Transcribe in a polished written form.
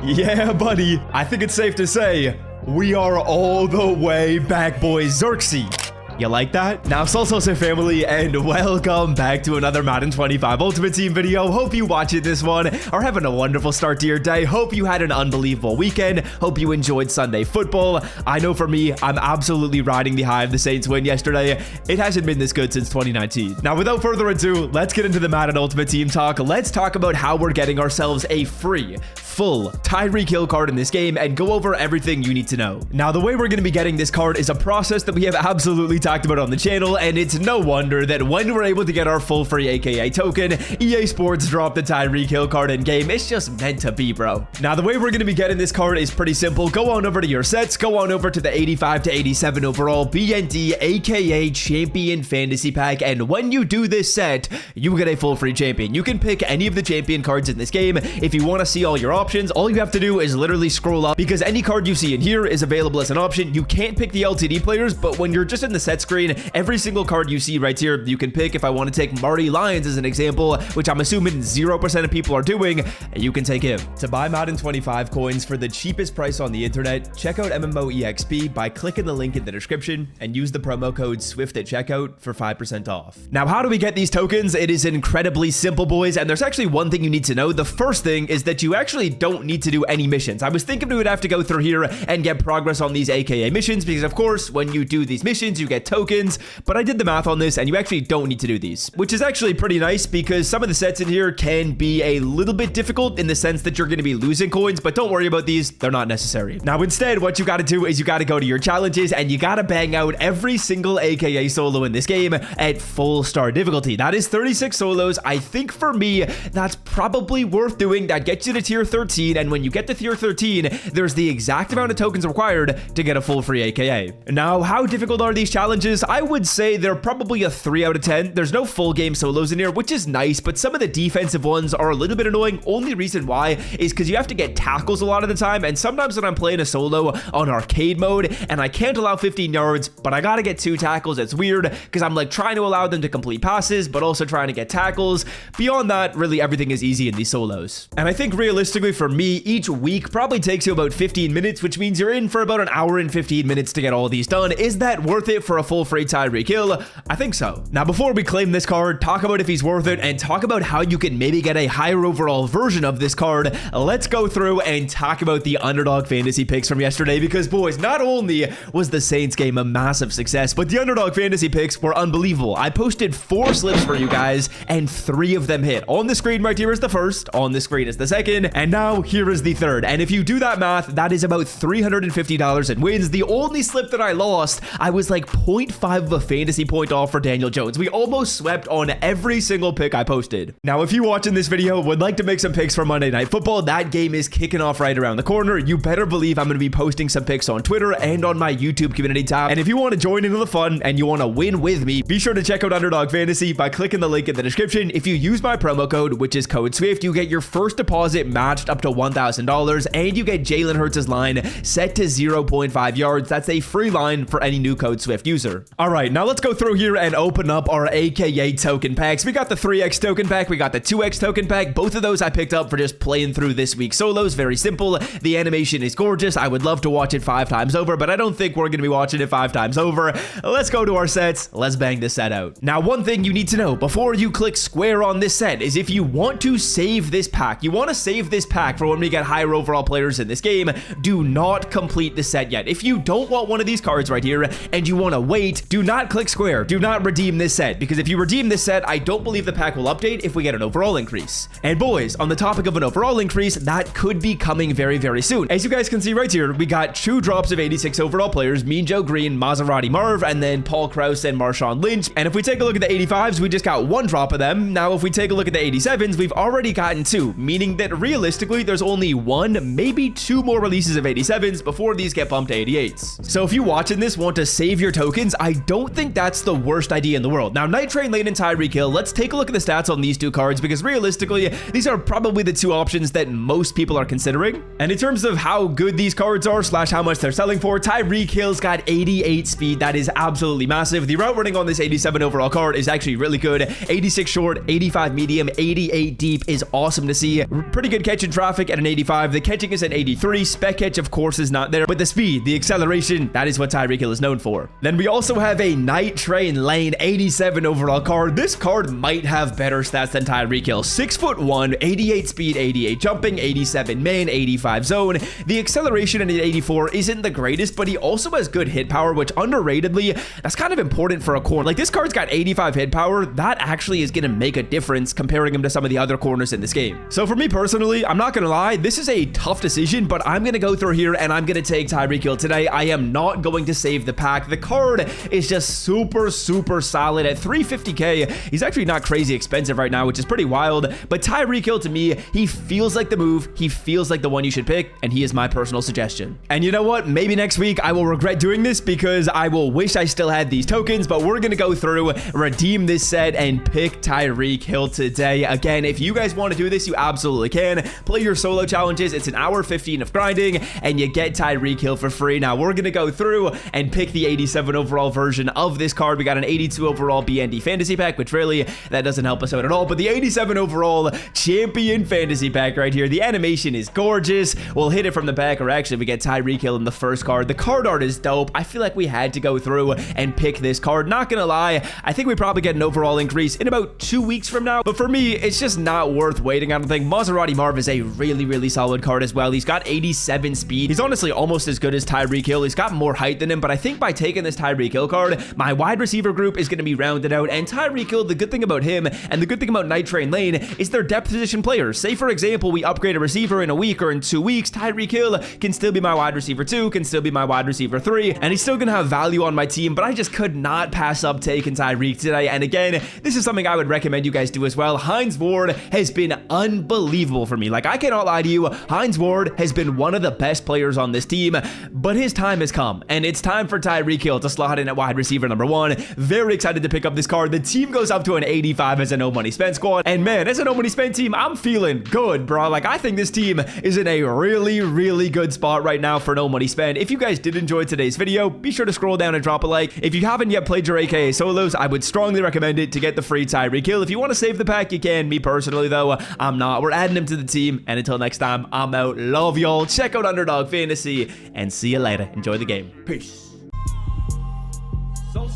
Yeah, buddy. I think it's safe to say we are all the way back, boys. Xerxes. You like that? Now, Salsa family, and welcome back to another Madden 25 Ultimate Team video. Hope you watching this one are having a wonderful start to your day. Hope you had an unbelievable weekend. Hope you enjoyed Sunday football. I know for me, I'm absolutely riding the high of the Saints win yesterday. It hasn't been this good since 2019. Now, without further ado, let's get into the Madden Ultimate Team talk. Let's talk about how we're getting ourselves a free full TYREEK Hill card in this game and go over everything you need to know. Now, the way we're going to be getting this card is a process that we have absolutely talked about on the channel, and it's no wonder that when we're able to get our full free AKA token, EA Sports dropped the TYREEK Hill card in game. It's just meant to be, bro. Now, the way we're going to be getting this card is pretty simple. Go on over to your sets, go on over to the 85 to 87 overall BND AKA Champion Fantasy Pack, and when you do this set, you get a full free champion. You can pick any of the champion cards in this game. If you want to see all your options, all you have to do is literally scroll up, because any card you see in here is available as an option. You can't pick the LTD players, but when you're just in the set screen, every single card you see right here, you can pick. If I want to take Marty Lyons as an example, which I'm assuming 0% of people are doing, you can take him. To buy Madden 25 coins for the cheapest price on the internet, check out MMOEXP by clicking the link in the description and use the promo code SWIFT at checkout for 5% off. Now, how do we get these tokens? It is incredibly simple, boys, and there's actually one thing you need to know. The first thing is that you actually don't need to do any missions. I was thinking we would have to go through here and get progress on these AKA missions, because of course, when you do these missions, you get tokens, but I did the math on this and you actually don't need to do these, which is actually pretty nice, because some of the sets in here can be a little bit difficult in the sense that you're going to be losing coins, but don't worry about these. They're not necessary. Now, instead, what you got to do is you got to go to your challenges and you got to bang out every single AKA solo in this game at full star difficulty. That is 36 solos. I think for me, that's probably worth doing. That gets you to tier 13, and when you get to tier 13, there's the exact amount of tokens required to get a full free AKA. Now, how difficult are these challenges? I would say they're probably a 3 out of 10. There's no full game solos in here, which is nice, but some of the defensive ones are a little bit annoying. Only reason why is because you have to get tackles a lot of the time, and sometimes when I'm playing a solo on arcade mode and I can't allow 15 yards, but I gotta get 2 tackles, it's weird because I'm like trying to allow them to complete passes, but also trying to get tackles. Beyond that, really everything is easy in these solos. And I think realistically for me, each week probably takes you about 15 minutes, which means you're in for about an hour and 15 minutes to get all these done. Is that worth it for a full free TYREEK Hill? I think so. Now, before we claim this card, talk about if he's worth it, and talk about how you can maybe get a higher overall version of this card, let's go through and talk about the underdog fantasy picks from yesterday, because boys, not only was the Saints game a massive success, but the underdog fantasy picks were unbelievable. I posted 4 slips for you guys and 3 of them hit. On the screen right here is the first, on the screen is the second, and now here is the third. And if you do that math, that is about $350 in wins. The only slip that I lost, I was like 0.5 of a fantasy point off for Daniel Jones. We almost swept on every single pick I posted. Now, if you watching this video would like to make some picks for Monday Night Football, that game is kicking off right around the corner. You better believe I'm going to be posting some picks on Twitter and on my YouTube community tab. And if you want to join into the fun and you want to win with me, be sure to check out Underdog Fantasy by clicking the link in the description. If you use my promo code, which is code SWIFT, you get your first deposit matched up to $1,000, and you get Jalen Hurts' line set to 0.5 yards. That's a free line for any new code SWIFT user. All right, now let's go through here and open up our AKA token packs. We got the 3x token pack, we got the 2x token pack. Both of those I picked up for just playing through this week's solos. Very simple. The animation is gorgeous. I would love to watch it 5 times over, but I don't think we're going to be watching it 5 times over. Let's go to our sets. Let's bang this set out. Now, one thing you need to know before you click square on this set is if you want to save this pack, you want to save this pack for when we get higher overall players in this game, do not complete the set yet. If you don't want one of these cards right here and you want to wait, do not click square. Do not redeem this set, because if you redeem this set, I don't believe the pack will update if we get an overall increase. And boys, on the topic of an overall increase, that could be coming very, very soon. As you guys can see right here, we got 2 drops of 86 overall players, Mean Joe Green, Maserati Marv, and then Paul Krause and Marshawn Lynch. And if we take a look at the 85s, we just got 1 drop of them. Now, if we take a look at the 87s, we've already gotten 2, meaning that realistically, there's only 1, maybe 2 more releases of 87s before these get bumped to 88s. So if you watching this want to save your tokens tokens, I don't think that's the worst idea in the world. Now, Night Train Lane and TYREEK Hill, let's take a look at the stats on these two cards, because realistically, these are probably the two options that most people are considering. And in terms of how good these cards are / how much they're selling for, TYREEK Hill's got 88 speed. That is absolutely massive. The route running on this 87 overall card is actually really good. 86 short, 85 medium, 88 deep is awesome to see. Pretty good catch in traffic at an 85. The catching is at 83. Spec catch, of course, is not there, but the speed, the acceleration, that is what TYREEK Hill is known for. Then we also have a Night Train Lane 87 overall card. This card might have better stats than TYREEK Hill. 6'1", 88 speed, 88 jumping, 87 main, 85 zone. The acceleration at 84 isn't the greatest, but he also has good hit power, which underratedly, that's kind of important for a corner. Like, this card's got 85 hit power. That actually is going to make a difference comparing him to some of the other corners in this game. So for me personally, I'm not going to lie, this is a tough decision, but I'm going to go through here and I'm going to take TYREEK Hill today. I am not going to save the pack. The card is just super solid at 350k. He's actually not crazy expensive right now, which is pretty wild, but TYREEK Hill, to me, he feels like the move. He feels like the one you should pick, and he is my personal suggestion. And you know what? Maybe next week I will regret doing this because I will wish I still had these tokens, but we're going to go through, redeem this set, and pick TYREEK Hill today. Again, if you guys want to do this, you absolutely can. Play your solo challenges. It's an hour 15 of grinding, and you get TYREEK Hill for free. Now, we're going to go through and pick the 87 overall version of this card. We got an 82 overall BND fantasy pack, which really, that doesn't help us out at all, but the 87 overall champion fantasy pack right here. The animation is gorgeous. We'll hit it from the back, or actually, we get TYREEK Hill in the first card. The card art is dope. I feel like we had to go through and pick this card. Not gonna lie, I think we probably get an overall increase in about 2 weeks from now, but for me, it's just not worth waiting. I don't think. Maserati Marv is a really solid card as well. He's got 87 speed. He's honestly almost as good as TYREEK Hill. He's got more height than him, but I think by taking this TYREEK Hill card, my wide receiver group is going to be rounded out, and TYREEK Hill, the good thing about him and the good thing about Night Train Lane is they're depth position players. Say, for example, we upgrade a receiver in a week or in 2 weeks, TYREEK Hill can still be my wide receiver 2, can still be my wide receiver 3, and he's still going to have value on my team, but I just could not pass up taking TYREEK today. And again, this is something I would recommend you guys do as well. Hines Ward has been unbelievable for me. Like, I cannot lie to you, Hines Ward has been one of the best players on this team, but his time has come, and it's time for TYREEK Hill to slot in at wide receiver number 1. Very excited to pick up this card. The team goes up to an 85 as a no money spent squad, and man, as a no money spent team, I'm feeling good, bro. Like, I think this team is in a really good spot right now for no money spent. If you guys did enjoy today's video, be sure to scroll down and drop a like. If you haven't yet played your AKA solos, I would strongly recommend it to get the free TYREEK Hill. If you want to save the pack, you can. Me personally, though, I'm not. We're adding him to the team, and until next time, I'm out. Love y'all. Check out Underdog Fantasy, and see you later. Enjoy the game. Peace. So,